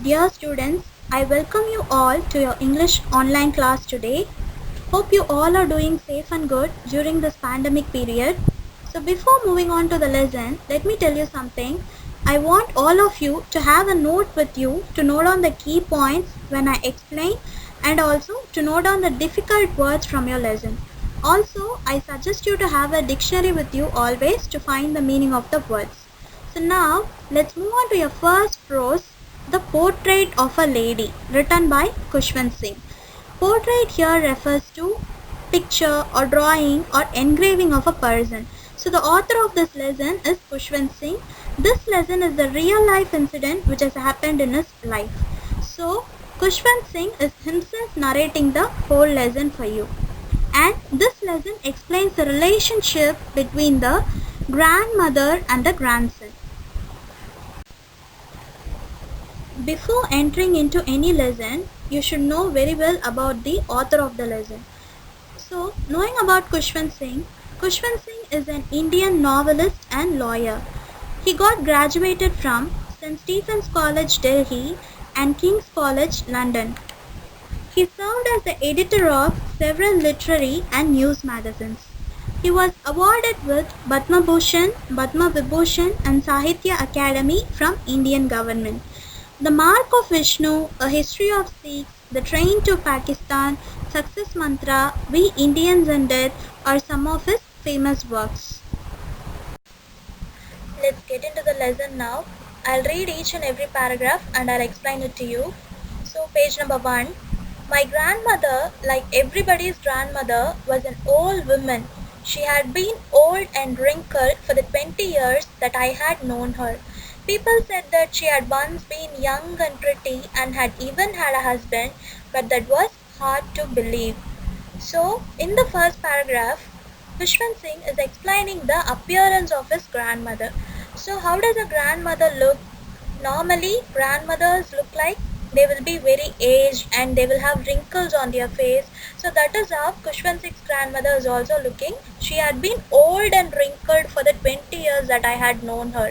Dear students, I welcome you all to your English online class today. Hope you all are doing safe and good during this pandemic period. So before moving on to the lesson, let me tell you something. I want all of you to have a note with you to note down the key points when I explain and also to note down the difficult words from your lesson. Also, I suggest you to have a dictionary with you always to find the meaning of the words. So now, let's move on to your first prose, The Portrait of a Lady, written by Khushwant Singh. Portrait here refers to picture or drawing or engraving of a person. So the author of this lesson is Khushwant Singh. This lesson is the real life incident which has happened in his life. So Khushwant Singh is himself narrating the whole lesson for you. And this lesson explains the relationship between the grandmother and the grandson. Before entering into any lesson, you should know very well about the author of the lesson. So, knowing about Khushwant Singh is an Indian novelist and lawyer. He got graduated from St. Stephen's College, Delhi and King's College, London. He served as the editor of several literary and news magazines. He was awarded with Padma Bhushan, Padma Vibhushan and Sahitya Academy from Indian government. The Mark of Vishnu, A History of Sikhs, The Train to Pakistan, Success Mantra, We Indians and Death are some of his famous works. Let's get into the lesson now. I'll read each and every paragraph and I'll explain it to you. So page number 1. My grandmother, like everybody's grandmother, was an old woman. She had been old and wrinkled for the 20 years that I had known her. People said that she had once been young and pretty and had even had a husband, but that was hard to believe. So, in the first paragraph, Khushwant Singh is explaining the appearance of his grandmother. So, how does a grandmother look? Normally, grandmothers look like they will be very aged and they will have wrinkles on their face. So that is how Khushwant Singh's grandmother is also looking. She had been old and wrinkled for the 20 years that I had known her.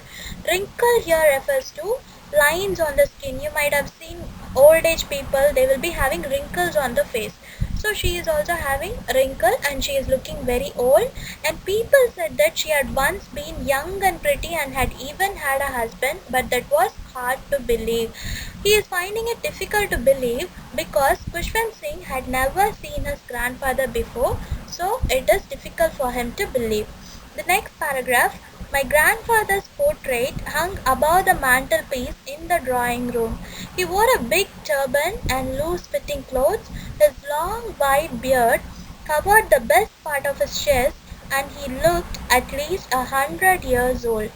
Wrinkle here refers to lines on the skin. You might have seen old age people, they will be having wrinkles on the face. So she is also having a wrinkle and she is looking very old, and people said that she had once been young and pretty and had even had a husband, but that was hard to believe. He is finding it difficult to believe because Khushwant Singh had never seen his grandfather before, so it is difficult for him to believe. The next paragraph, my grandfather's portrait hung above the mantelpiece in the drawing room. He wore a big turban and loose-fitting clothes. His long white beard covered the best part of his chest and he looked at least 100 years old.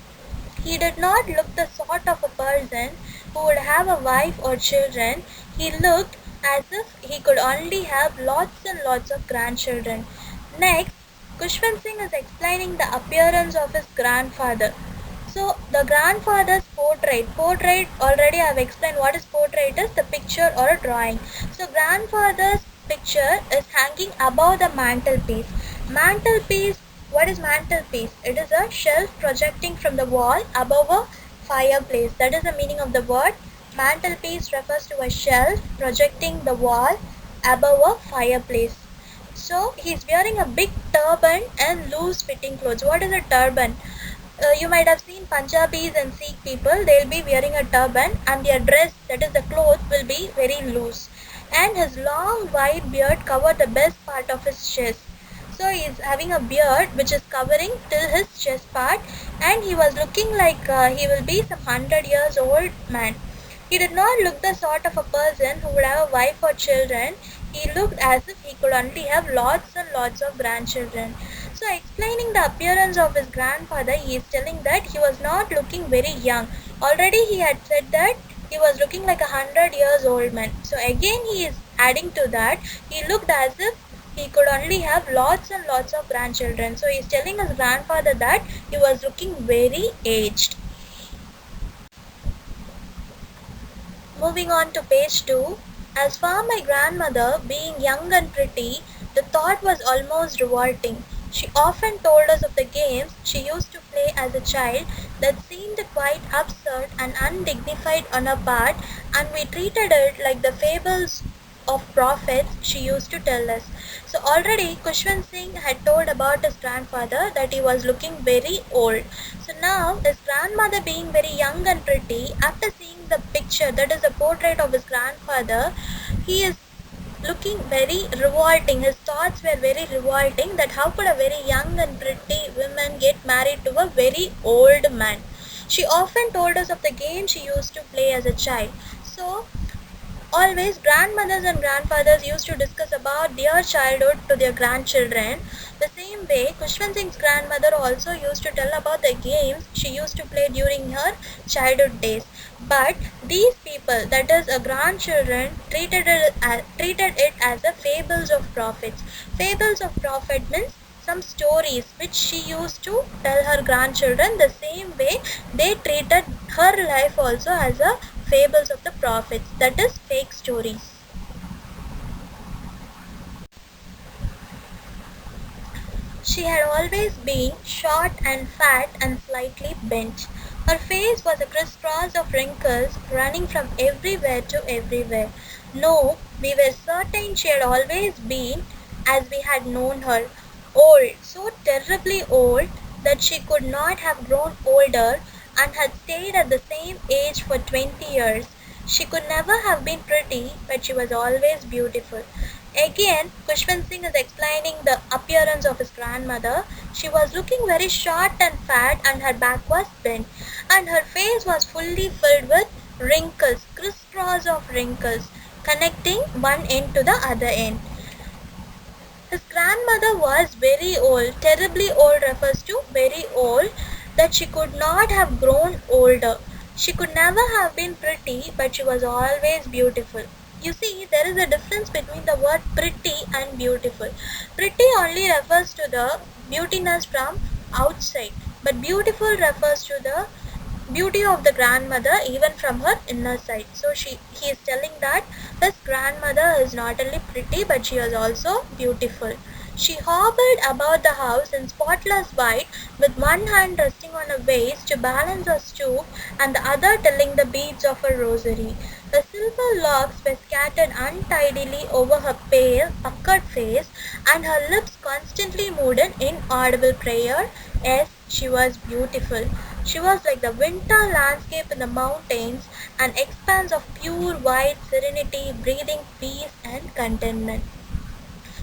He did not look the sort of a person who would have a wife or children. He looked as if he could only have lots and lots of grandchildren. Next, Khushwant Singh is explaining the appearance of his grandfather. So the grandfather's portrait already I have explained what is portrait is, the picture or a drawing. So grandfather's picture is hanging above the mantelpiece. Mantelpiece, what is mantelpiece? It is a shelf projecting from the wall above a fireplace. That is the meaning of the word. Mantelpiece refers to a shelf projecting the wall above a fireplace. So he is wearing a big turban and loose fitting clothes. What is a turban? You might have seen Punjabis and Sikh people, they will be wearing a turban and their dress, that is the clothes, will be very loose. And his long white beard covered the best part of his chest. So he is having a beard which is covering till his chest part, and he was looking like he will be some 100 years old man. He did not look the sort of a person who would have a wife or children. He looked as if he could only have lots and lots of grandchildren. So explaining the appearance of his grandfather, he is telling that he was not looking very young. Already he had said that he was looking like 100 years old man. So again he is adding to that, he looked as if he could only have lots and lots of grandchildren. So he is telling his grandfather that he was looking very aged. Moving on to page 2. As for my grandmother, being young and pretty, the thought was almost revolting. She often told us of the games she used to play as a child that seemed quite absurd and undignified on her part, and we treated it like the fables of prophets she used to tell us. So already Kushwant Singh had told about his grandfather that he was looking very old. So now his grandmother being very young and pretty, after seeing the picture, that is a portrait of his grandfather, he is looking very revolting. His thoughts were very revolting that how could a very young and pretty woman get married to a very old man. She often told us of the game she used to play as a child. So always grandmothers and grandfathers used to discuss about their childhood to their grandchildren. The same way, Kushwant Singh's grandmother also used to tell about the games she used to play during her childhood days. But these people, that is grandchildren, treated it as a fables of prophets. Fables of prophet means some stories which she used to tell her grandchildren. The same way they treated her life also as a fables of the prophets, that is fake stories. She had always been short and fat and slightly bent. Her face was a crisscross of wrinkles running from everywhere to everywhere. No, we were certain she had always been, as we had known her, old, so terribly old that she could not have grown older and had stayed at the same age for 20 years. She could never have been pretty, but she was always beautiful. Again, Kushwant Singh is explaining the appearance of his grandmother. She was looking very short and fat, and her back was bent, and her face was fully filled with wrinkles, crisscross of wrinkles, connecting one end to the other end. His grandmother was very old. Terribly old refers to very old, that she could not have grown older. She could never have been pretty, but she was always beautiful. You see, there is a difference between the word pretty and beautiful. Pretty only refers to the beautiness from outside, but beautiful refers to the beauty of the grandmother even from her inner side. So he is telling that his grandmother is not only pretty, but she is also beautiful. She hobbled about the house in spotless white, with one hand resting on her waist to balance her stoop and the other telling the beads of her rosary. The silver locks were scattered untidily over her pale, puckered face, and her lips constantly moved in inaudible prayer. Yes, she was beautiful. She was like the winter landscape in the mountains, an expanse of pure white serenity, breathing peace and contentment.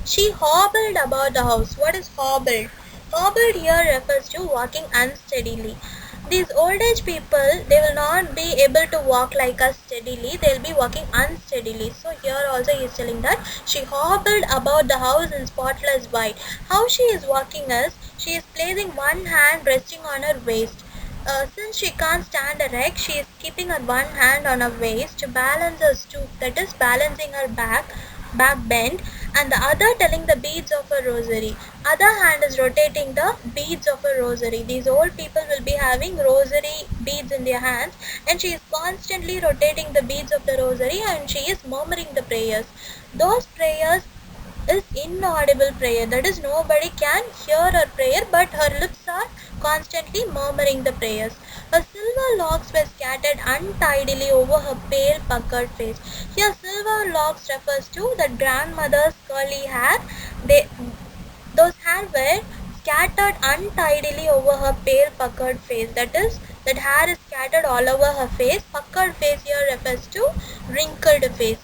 She hobbled about the house. What is hobbled? Hobbled here refers to walking unsteadily. These old age people, they will not be able to walk like us steadily. They will be walking unsteadily. So here also he is telling that she hobbled about the house in spotless white. How she is walking is, she is placing one hand resting on her waist. Since she can't stand erect, she is keeping her one hand on her waist to balance her stoop, that is balancing her back bend, and the other telling the beads of a rosary. Other hand is rotating the beads of a rosary. These old people will be having rosary beads in their hands, and she is constantly rotating the beads of the rosary, and she is murmuring the prayers. Those prayers is inaudible prayer, that is nobody can hear her prayer, but her lips are constantly murmuring the prayers. Her silver locks were scattered untidily over her pale puckered face. Here silver locks refers to the grandmother's curly hair. Those hair were scattered untidily over her pale puckered face, that is, that hair is scattered all over her face. Puckered face here refers to wrinkled face.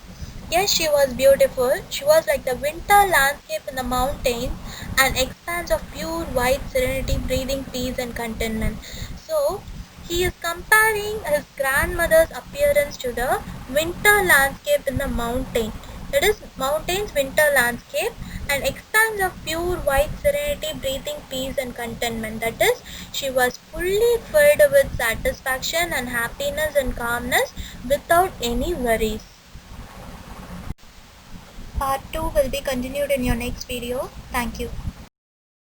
Yes, she was beautiful. She was like the winter landscape in the mountains, an expanse of pure white serenity, breathing peace and contentment. So, he is comparing his grandmother's appearance to the winter landscape in the mountain. That is, mountains, winter landscape, an expanse of pure white serenity, breathing peace and contentment. That is, she was fully filled with satisfaction and happiness and calmness without any worries. Part 2 will be continued in your next video. Thank you.